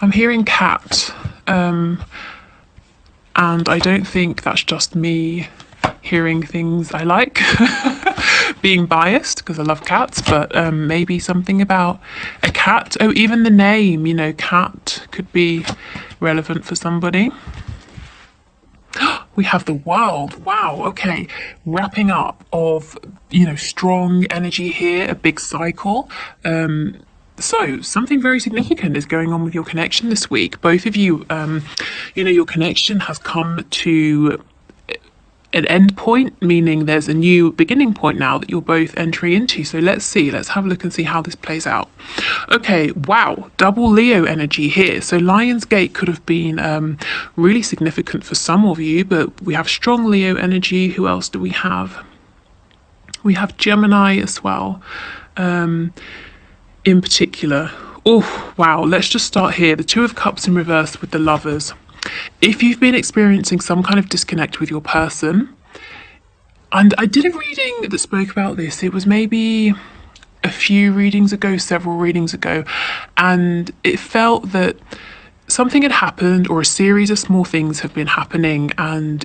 I'm hearing cat, and I don't think that's just me hearing things I like, being biased because I love cats, but maybe something about a cat. Oh, even the name, cat could be relevant for somebody. We have the world. Wow. Okay. Wrapping up of, strong energy here, a big cycle. So something very significant is going on with your connection this week. Both of you, your connection has come to an end point, meaning there's a new beginning point now that you're both entering into. So let's have a look and see how this plays out. Okay, wow, double Leo energy here. So Lionsgate could have been really significant for some of you, but we have strong Leo energy. Who else do we have? We have Gemini as well, in particular. Oh, wow, let's just start here. The Two of Cups in reverse with the Lovers. If you've been experiencing some kind of disconnect with your person, and I did a reading that spoke about this, it was maybe a few readings ago, several readings ago, and it felt that something had happened or a series of small things have been happening and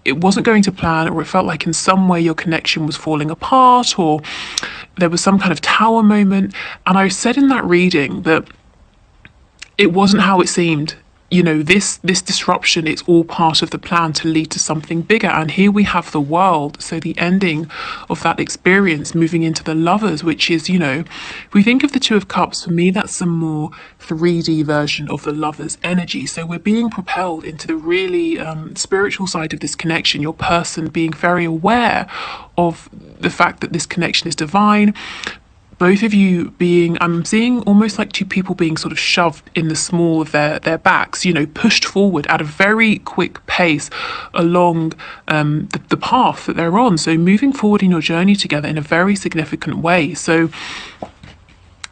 it wasn't going to plan, or it felt like in some way your connection was falling apart, or there was some kind of tower moment. And I said in that reading that it wasn't how it seemed. This disruption, it's all part of the plan to lead to something bigger. And here we have the world. So the ending of that experience, moving into the Lovers, which is, if we think of the Two of Cups, for me, that's a more 3D version of the Lovers energy. So we're being propelled into the really spiritual side of this connection, your person being very aware of the fact that this connection is divine. Both of you being, I'm seeing almost like two people being sort of shoved in the small of their backs, pushed forward at a very quick pace along the path that they're on. So moving forward in your journey together in a very significant way. So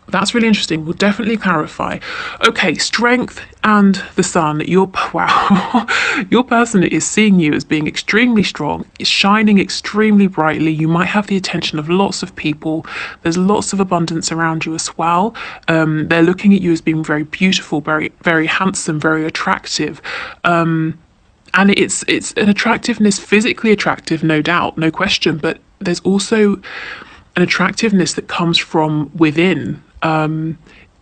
that's really interesting. We'll definitely clarify. Okay, strength and the sun. Your person is seeing you as being extremely strong, is shining extremely brightly. You might have the attention of lots of people. There's lots of abundance around you as well. They're looking at you as being very beautiful, very, very handsome, very attractive. And it's an attractiveness, physically attractive, no doubt, no question. But there's also an attractiveness that comes from within.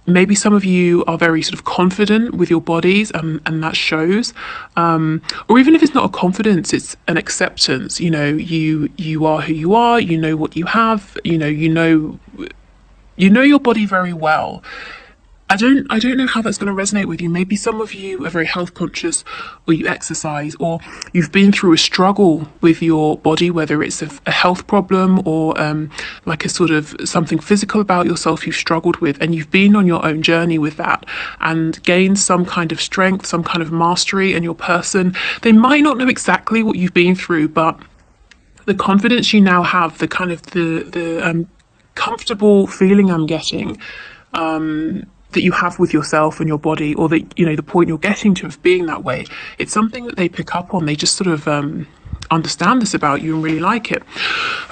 Maybe some of you are very sort of confident with your bodies, and that shows. Or even if it's not a confidence, it's an acceptance. You are who you are. You know what you have. You know your body very well. I don't know how that's going to resonate with you. Maybe some of you are very health conscious, or you exercise, or you've been through a struggle with your body, whether it's a health problem or like a sort of something physical about yourself you've struggled with, and you've been on your own journey with that and gained some kind of strength, some kind of mastery in your person. They might not know exactly what you've been through, but the confidence you now have, the kind of the comfortable feeling I'm getting, that you have with yourself and your body, or that the point you're getting to of being that way, it's something that they pick up on. They just sort of understand this about you and really like it.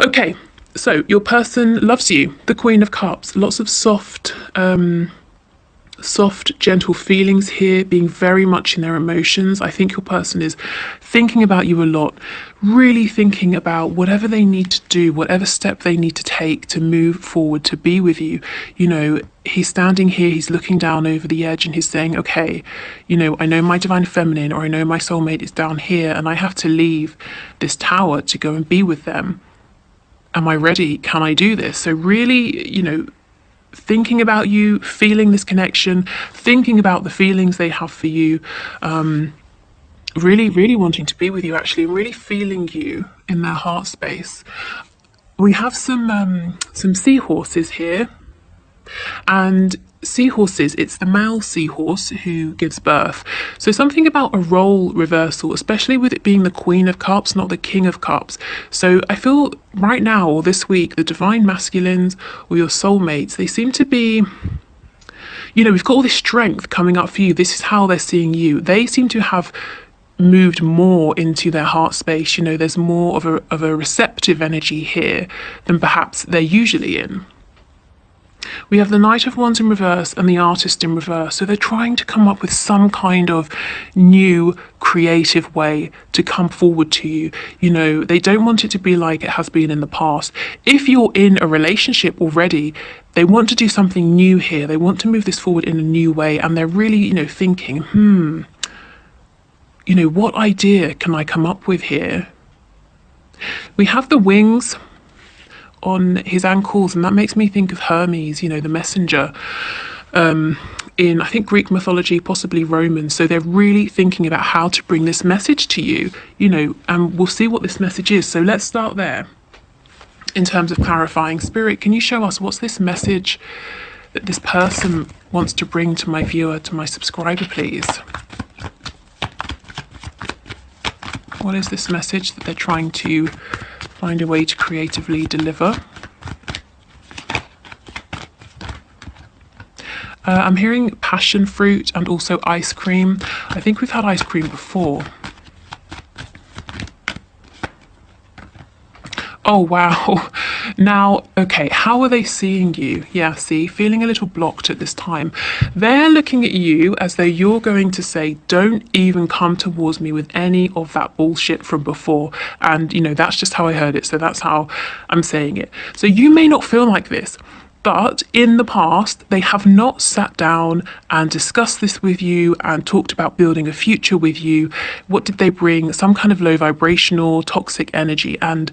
Okay, so your person loves you. The Queen of Cups, lots of soft, gentle feelings here, being very much in their emotions. I think your person is thinking about you a lot, really thinking about whatever they need to do, whatever step they need to take to move forward, to be with you. He's standing here, he's looking down over the edge and he's saying, okay, I know my divine feminine, or I know my soulmate is down here, and I have to leave this tower to go and be with them. Am I ready? Can I do this? So really, thinking about you, feeling this connection, thinking about the feelings they have for you, really, really wanting to be with you, actually, and really feeling you in their heart space. We have some seahorses here, and seahorses, it's the male seahorse who gives birth. So something about a role reversal, especially with it being the Queen of Cups, not the King of Cups. So I feel right now, or this week, the divine masculines or your soulmates, they seem to be, we've got all this strength coming up for you. This is how they're seeing you. They seem to have moved more into their heart space. There's more of a receptive energy here than perhaps they're usually in. We have the Knight of Wands in reverse and the Artist in reverse. So they're trying to come up with some kind of new creative way to come forward to you. You know, they don't want it to be like it has been in the past. If you're in a relationship already, they want to do something new here. They want to move this forward in a new way. And they're really, you know, thinking, you know, what idea can I come up with here? We have the wings on his ankles, and that makes me think of Hermes, you know, the messenger, in I think Greek mythology, possibly Roman. So they're really thinking about how to bring this message to you, you know, and we'll see what this message is. So let's start there. In terms of clarifying, Spirit, can you show us what's this message that this person wants to bring to my viewer, to my subscriber, please? What is this message that they're trying to find a way to creatively deliver? I'm hearing passion fruit and also ice cream. I think we've had ice cream before. Oh, wow. Now, okay, how are they seeing you? Yeah, see, feeling a little blocked at this time. They're looking at you as though you're going to say, don't even come towards me with any of that bullshit from before. And, you know, that's just how I heard it. So that's how I'm saying it. So you may not feel like this, but in the past, they have not sat down and discussed this with you and talked about building a future with you. What did they bring? Some kind of low vibrational, toxic energy. And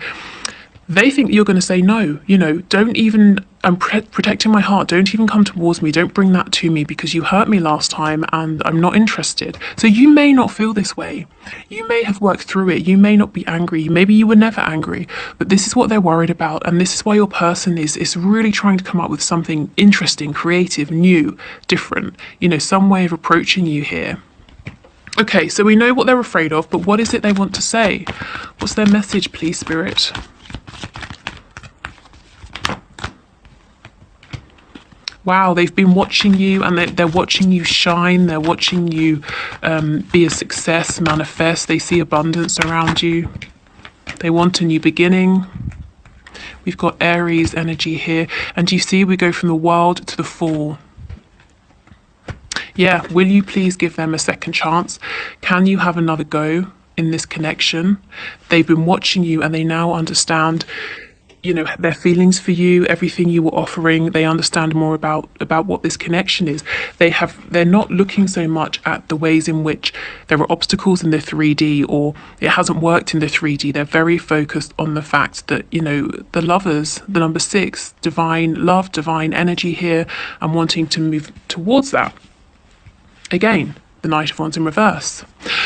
they think you're going to say no, you know, don't even, I'm protecting my heart, don't even come towards me, don't bring that to me because you hurt me last time and I'm not interested. So you may not feel this way. You may have worked through it. You may not be angry. Maybe you were never angry, but this is what they're worried about. And this is why your person is really trying to come up with something interesting, creative, new, different, you know, some way of approaching you here. Okay, so we know what they're afraid of, but what is it they want to say? What's their message, please, Spirit? Wow, they've been watching you and they're watching you shine. They're watching you be a success, manifest. They see abundance around you. They want a new beginning. We've got Aries energy here. And you see, we go from the World to the Fool. Yeah, will you please give them a second chance? Can you have another go in this connection? They've been watching you and they now understand, you know, their feelings for you, everything you were offering. They understand more about what this connection is. They're not looking so much at the ways in which there are obstacles in the 3D or it hasn't worked in the 3D. They're very focused on the fact that, you know, the lovers, the number 6, divine love, divine energy here, and wanting to move towards that. Again, the Knight of Wands in reverse.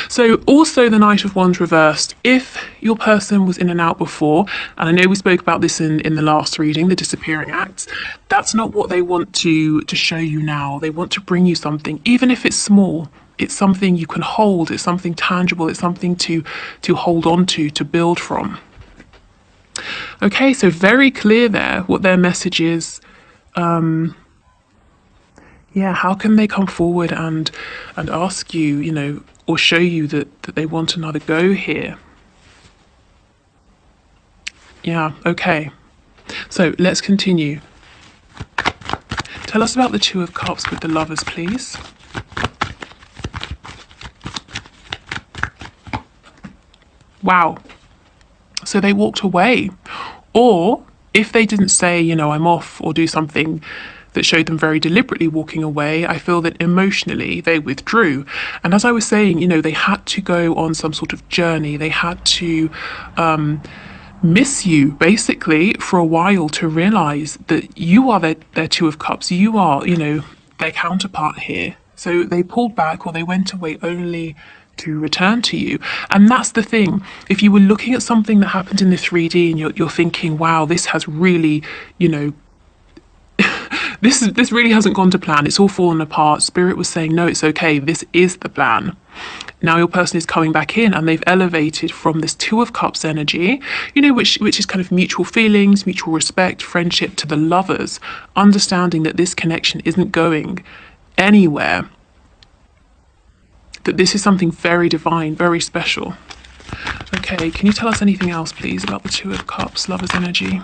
So also the Knight of Wands reversed, if your person was in and out before, and I know we spoke about this in the last reading, the disappearing acts, that's not what they want to show you now. They want to bring you something, even if it's small. It's something you can hold, it's something tangible, it's something to hold on to build from. Okay, so very clear there what their message is. Yeah, how can they come forward and ask you, you know, or show you that they want another go here? Yeah, okay. So let's continue. Tell us about the Two of Cups with the Lovers, please. Wow. So they walked away. Or if they didn't say, you know, I'm off, or do something that showed them very deliberately walking away, I feel that emotionally they withdrew. And as I was saying, you know, they had to go on some sort of journey. They had to miss you basically for a while to realize that you are their Two of Cups. You are, you know, their counterpart here. So they pulled back, or they went away only to return to you. And that's the thing. If you were looking at something that happened in the 3D and you're thinking, wow, this has really, you know, this really hasn't gone to plan, it's all fallen apart. Spirit was saying, no, it's okay, this is the plan. Now your person is coming back in and they've elevated from this Two of Cups energy, you know, which is kind of mutual feelings, mutual respect, friendship, to the Lovers, understanding that this connection isn't going anywhere, that this is something very divine, very special. Okay, can you tell us anything else, please, about the Two of Cups, Lovers energy?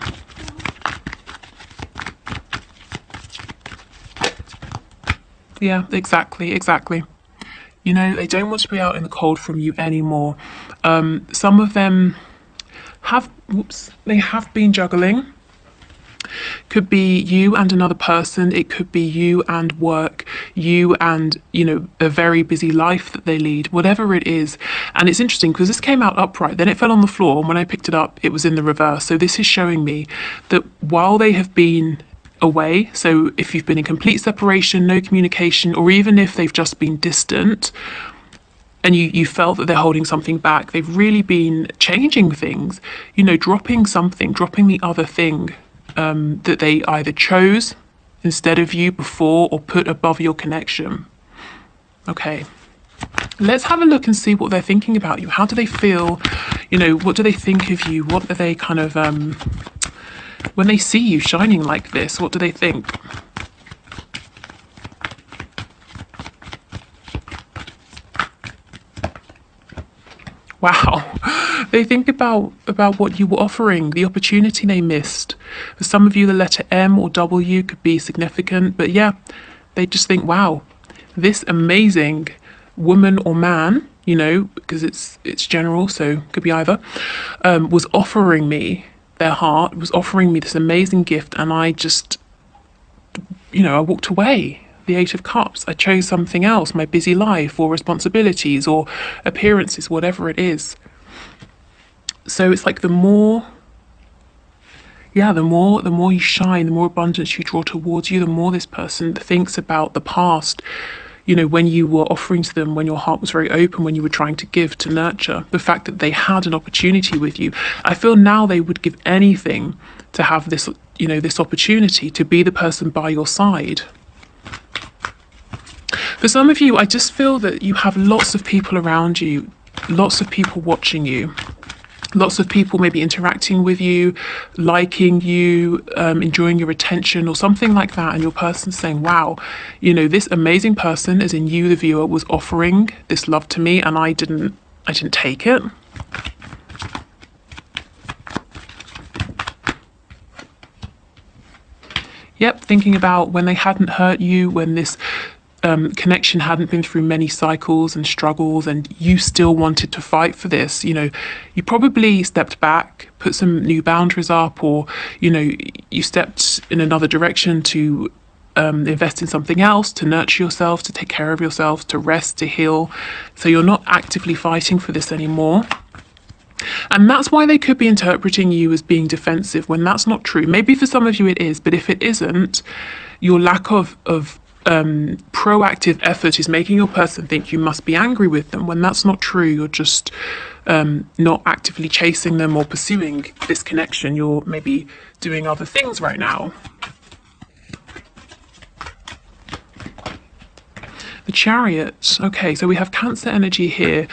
Yeah, exactly. You know, they don't want to be out in the cold from you anymore. Some of them have, whoops, they have been juggling. Could be you and another person. It could be you and work, you and, you know, a very busy life that they lead, whatever it is. And it's interesting because this came out upright, then it fell on the floor. And when I picked it up, it was in the reverse. So this is showing me that while they have been away, so if you've been in complete separation, no communication, or even if they've just been distant, and you felt that they're holding something back, they've really been changing things, you know, dropping something, dropping the other thing that they either chose instead of you before or put above your connection. Okay, let's have a look and see what they're thinking about you. How do they feel? You know, what do they think of you? What are they kind of, when they see you shining like this, what do they think? Wow, they think about what you were offering, the opportunity they missed. For some of you, the letter M or W could be significant, but yeah, they just think, wow, this amazing woman or man, you know, because it's general, so could be either, was offering me their heart, was offering me this amazing gift, and I just, you know, I walked away. The Eight of Cups. I chose something else, my busy life or responsibilities or appearances, whatever it is. So it's like the more you shine, the more abundance you draw towards you, the more this person thinks about the past, you know, when you were offering to them, when your heart was very open, when you were trying to give, to nurture, the fact that they had an opportunity with you. I feel now they would give anything to have this, you know, this opportunity to be the person by your side. For some of you, I just feel that you have lots of people around you, lots of people watching you, lots of people maybe interacting with you, liking you, enjoying your attention or something like that. And your person's saying, wow, you know, this amazing person, as in you, the viewer, was offering this love to me and I didn't take it. Yep, thinking about when they hadn't hurt you, when this connection hadn't been through many cycles and struggles and you still wanted to fight for this, you know, you probably stepped back, put some new boundaries up, or, you know, you stepped in another direction to invest in something else, to nurture yourself, to take care of yourself, to rest, to heal. So you're not actively fighting for this anymore. And that's why they could be interpreting you as being defensive when that's not true. Maybe for some of you it is, but if it isn't, your lack of proactive effort is making your person think you must be angry with them when that's not true. You're just not actively chasing them or pursuing this connection. You're maybe doing other things right now. The Chariot. Okay, so we have Cancer energy here.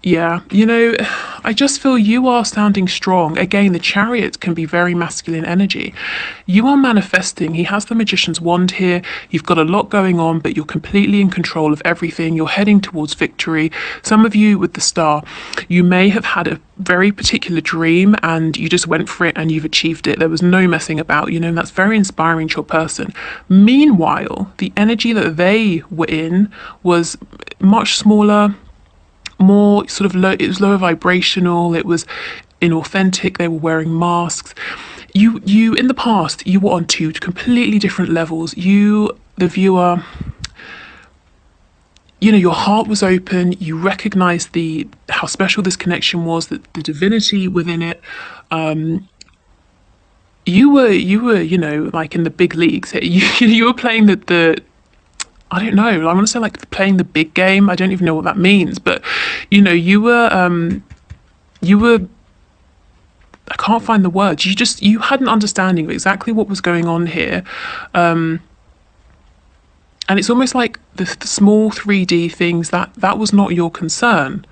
Yeah, you know, I just feel you are sounding strong. Again, the Chariot can be very masculine energy. You are manifesting. He has the Magician's wand here. You've got a lot going on, but you're completely in control of everything. You're heading towards victory. Some of you with the Star, you may have had a very particular dream and you just went for it and you've achieved it. There was no messing about, you know, and that's very inspiring to your person. Meanwhile, the energy that they were in was much smaller, more sort of low. It was lower vibrational, it was inauthentic, they were wearing masks. You in the past, you were on two completely different levels. You, the viewer, you know, your heart was open, you recognized how special this connection was, the divinity within it. You were, you know, like in the big leagues. You were playing the I don't know, I want to say like playing the big game. I don't even know what that means, but you know, you were, I can't find the words. You had an understanding of exactly what was going on here. And it's almost like the small 3D things that was not your concern.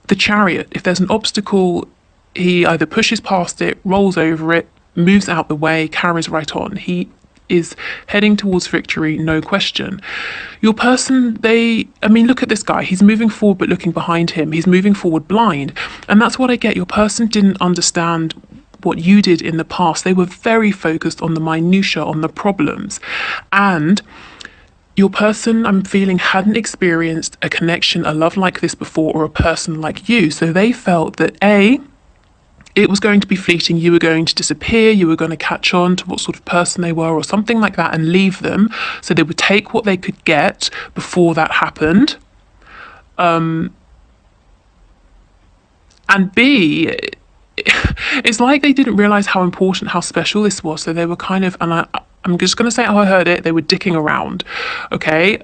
The Chariot, if there's an obstacle, he either pushes past it, rolls over it, moves out the way, carries right on. He is heading towards victory, no question. Your person, I mean, look at this guy. He's moving forward but looking behind him. He's moving forward blind. And that's what I get. Your person didn't understand what you did in the past. They were very focused on the minutiae, on the problems. And your person, I'm feeling, hadn't experienced a connection, a love like this before, or a person like you. So they felt that it was going to be fleeting, you were going to disappear, you were going to catch on to what sort of person they were or something like that and leave them. So they would take what they could get before that happened. And B, it's like they didn't realize how important, how special this was. So they were kind of, and I'm just going to say how I heard it, they were dicking around. Okay.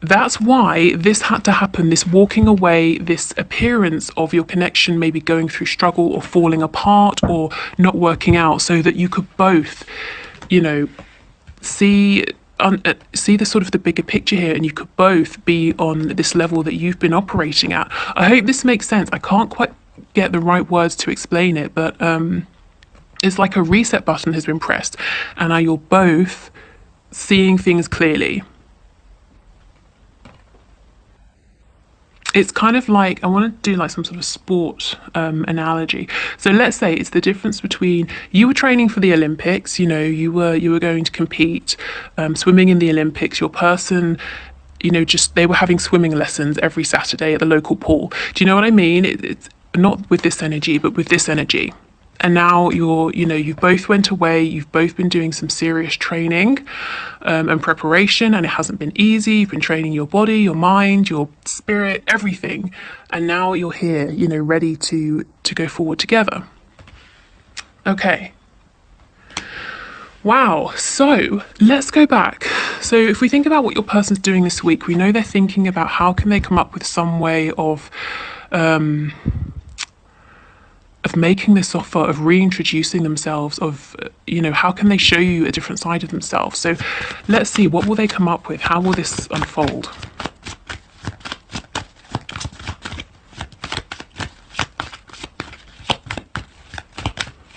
That's why this had to happen, this walking away, this appearance of your connection maybe going through struggle or falling apart or not working out, so that you could both, you know, see the sort of the bigger picture here, and you could both be on this level that you've been operating at. I hope this makes sense. I can't quite get the right words to explain it, but it's like a reset button has been pressed, and now you're both seeing things clearly. It's kind of like, I want to do like some sort of sport analogy. So let's say it's the difference between, you were training for the Olympics, you know, you were going to compete, swimming in the Olympics. Your person, you know, just, they were having swimming lessons every Saturday at the local pool. Do you know what I mean? It's not with this energy, but with this energy. And now you both went away, you've both been doing some serious training and preparation, and it hasn't been easy. You've been training your body, your mind, your spirit, everything. And now you're here, you know, ready to go forward together. Okay. Wow. So let's go back. So if we think about what your person's doing this week, we know they're thinking about how can they come up with some way of making this offer, of reintroducing themselves, of, you know, how can they show you a different side of themselves. So let's see, what will they come up with? How will this unfold?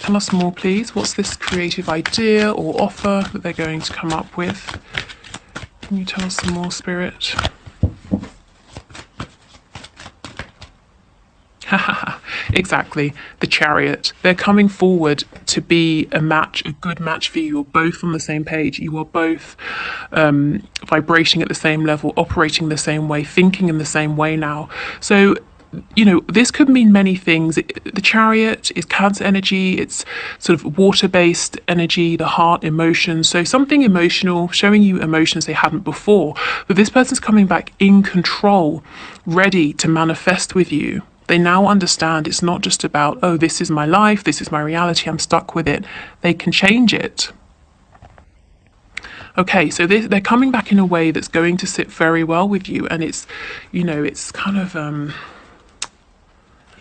Tell us more, please. What's this creative idea or offer that they're going to come up with? Can you tell us some more, Spirit? Exactly, the Chariot. They're coming forward to be a match, a good match for you. You're both on the same page. You are both vibrating at the same level, operating the same way, thinking in the same way now. So, you know, this could mean many things. The Chariot is Cancer energy. It's sort of water-based energy, the heart, emotions. So something emotional, showing you emotions they hadn't before. But this person's coming back in control, ready to manifest with you. They now understand it's not just about, oh, this is my life, this is my reality, I'm stuck with it. They can change it. Okay, so they're coming back in a way that's going to sit very well with you. And it's, you know, it's kind of,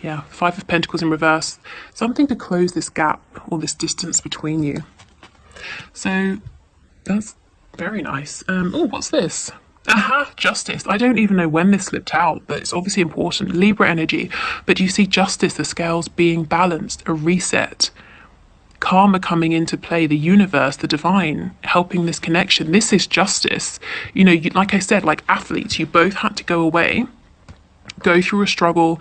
yeah, Five of Pentacles in reverse. Something to close this gap or this distance between you. So that's very nice. Oh, what's this? Aha, Justice. I don't even know when this slipped out, but it's obviously important. Libra energy. But you see Justice, the scales being balanced, a reset. Karma coming into play, the universe, the divine, helping this connection. This is justice. You know, like I said, like athletes, you both had to go away, go through a struggle,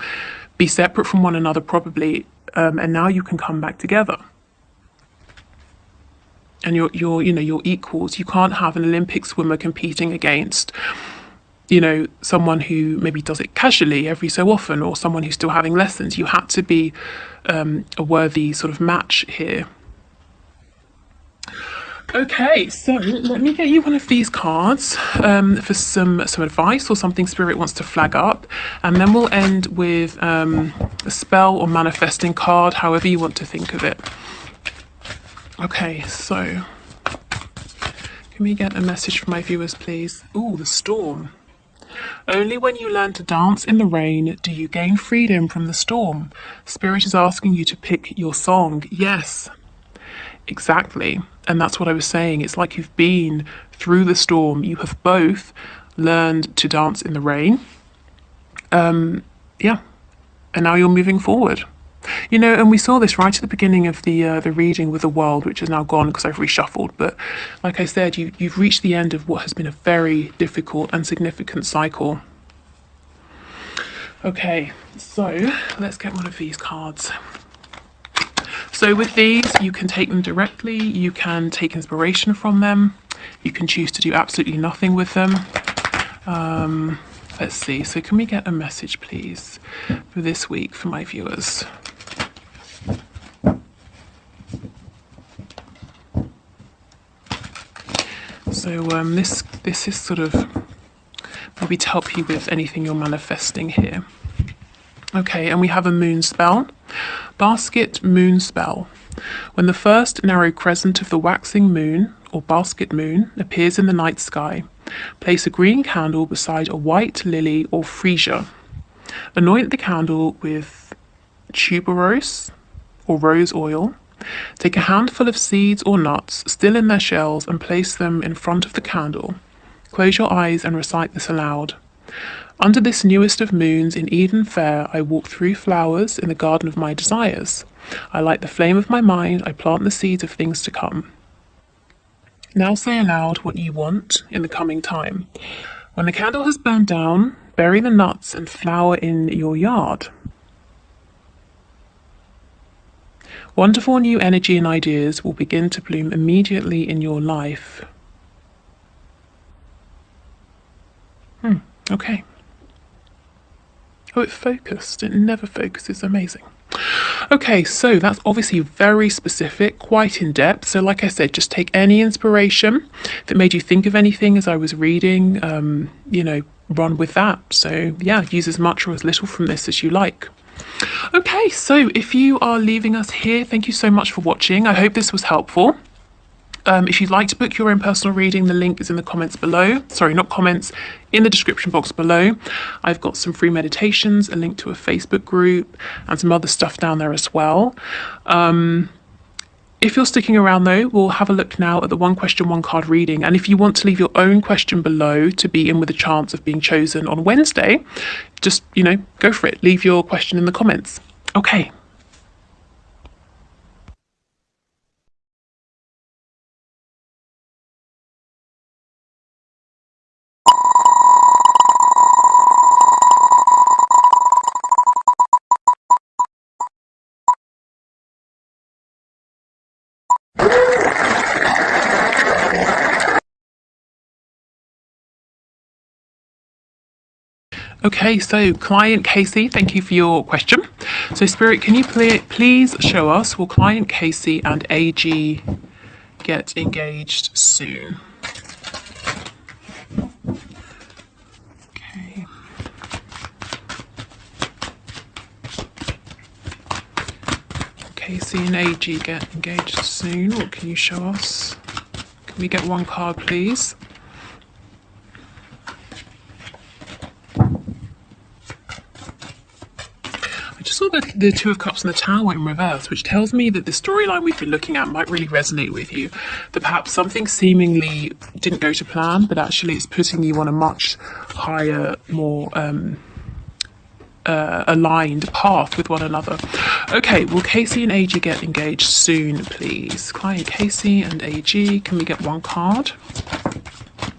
be separate from one another probably, and now you can come back together. And you're equals. You can't have an Olympic swimmer competing against, you know, someone who maybe does it casually every so often, or someone who's still having lessons. You had to be a worthy sort of match here. Okay, so let me get you one of these cards for some advice or something Spirit wants to flag up, and then we'll end with a spell or manifesting card, however you want to think of it. Okay, so can we get a message from my viewers, please? Ooh, the storm. Only when you learn to dance in the rain do you gain freedom from the storm. Spirit is asking you to pick your song. Yes, exactly. And that's what I was saying. It's like you've been through the storm. You have both learned to dance in the rain. Yeah. And now you're moving forward. You know, and we saw this right at the beginning of the reading with the world, which is now gone because I've reshuffled. But like I said, you've reached the end of what has been a very difficult and significant cycle. Okay, so let's get one of these cards. So with these, you can take them directly, you can take inspiration from them, you can choose to do absolutely nothing with them. Let's see, so can we get a message please for this week for my viewers? So this is sort of maybe to help you with anything you're manifesting here. Okay, and we have a moon spell. Basket moon spell. When the first narrow crescent of the waxing moon, or basket moon, appears in the night sky, place a green candle beside a white lily or freesia. Anoint the candle with tuberose or rose oil. Take a handful of seeds or nuts still in their shells and place them in front of the candle. Close your eyes and recite this aloud. Under this newest of moons in Eden fair, I walk through flowers in the garden of my desires. I light the flame of my mind, I plant the seeds of things to come. Now say aloud what you want in the coming time. When the candle has burned down, bury the nuts and flower in your yard. Wonderful new energy and ideas will begin to bloom immediately in your life. Okay. Oh, it focused. It never focuses. Amazing. Okay, so that's obviously very specific, quite in depth. So like I said, just take any inspiration. If it made you think of anything as I was reading, run with that. So yeah, use as much or as little from this as you like. Okay, so if you are leaving us here, thank you so much for watching. I hope this was helpful. If you'd like to book your own personal reading, the link is in the comments below. Sorry, not comments, in the description box below. I've got some free meditations, a link to a Facebook group, and some other stuff down there as well. If you're sticking around though, we'll have a look now at the one question, one card reading. And if you want to leave your own question below to be in with a chance of being chosen on Wednesday, just, go for it. Leave your question in the comments. Okay. Okay, so client Casey, thank you for your question. So Spirit, can you please show us, will client Casey and AG get engaged soon? Okay. Casey and AG get engaged soon. What can you show us? Can we get one card, please? Saw the Two of Cups and the Tower in reverse, which tells me that the storyline we've been looking at might really resonate with you. That perhaps something seemingly didn't go to plan, but actually it's putting you on a much higher, more aligned path with one another. Okay, will Casey and AG get engaged soon, please? Client Casey and AG, can we get one card?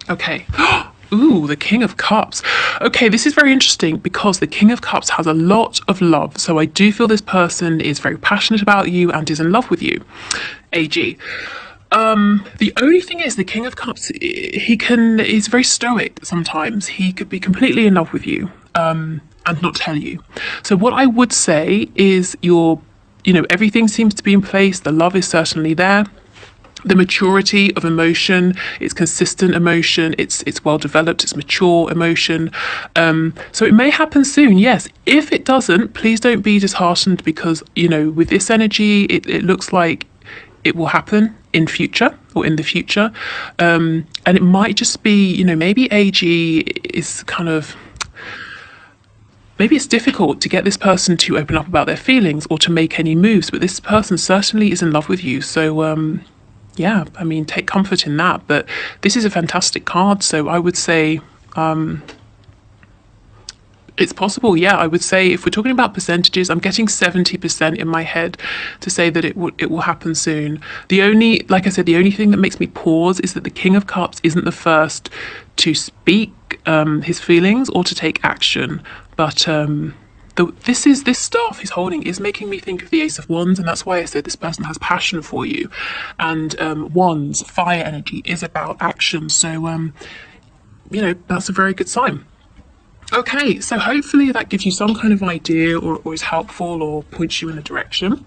Okay. Ooh, the King of Cups. Okay, this is very interesting because the King of Cups has a lot of love. So I do feel this person is very passionate about you and is in love with you, AG. The only thing is the King of Cups, he's very stoic sometimes. He could be completely in love with you and not tell you. So what I would say is everything seems to be in place. The love is certainly there. The maturity of emotion, it's consistent emotion, it's well developed, it's mature emotion. So it may happen soon, yes. If it doesn't, please don't be disheartened because, with this energy, it looks like it will happen in future or in the future. And it might just be, maybe AG is maybe it's difficult to get this person to open up about their feelings or to make any moves, but this person certainly is in love with you. So, yeah, I mean, take comfort in that. But this is a fantastic card, so I would say it's possible. Yeah, I would say if we're talking about percentages, I'm getting 70% in my head to say that it will happen soon. Like I said, the only thing that makes me pause is that the King of Cups isn't the first to speak his feelings or to take action. But this staff he's holding is making me think of the Ace of Wands, and that's why I said this person has passion for you. And Wands, fire energy, is about action. So, you know, that's a very good sign. Okay, so hopefully that gives you some kind of idea, or is helpful, or points you in a direction.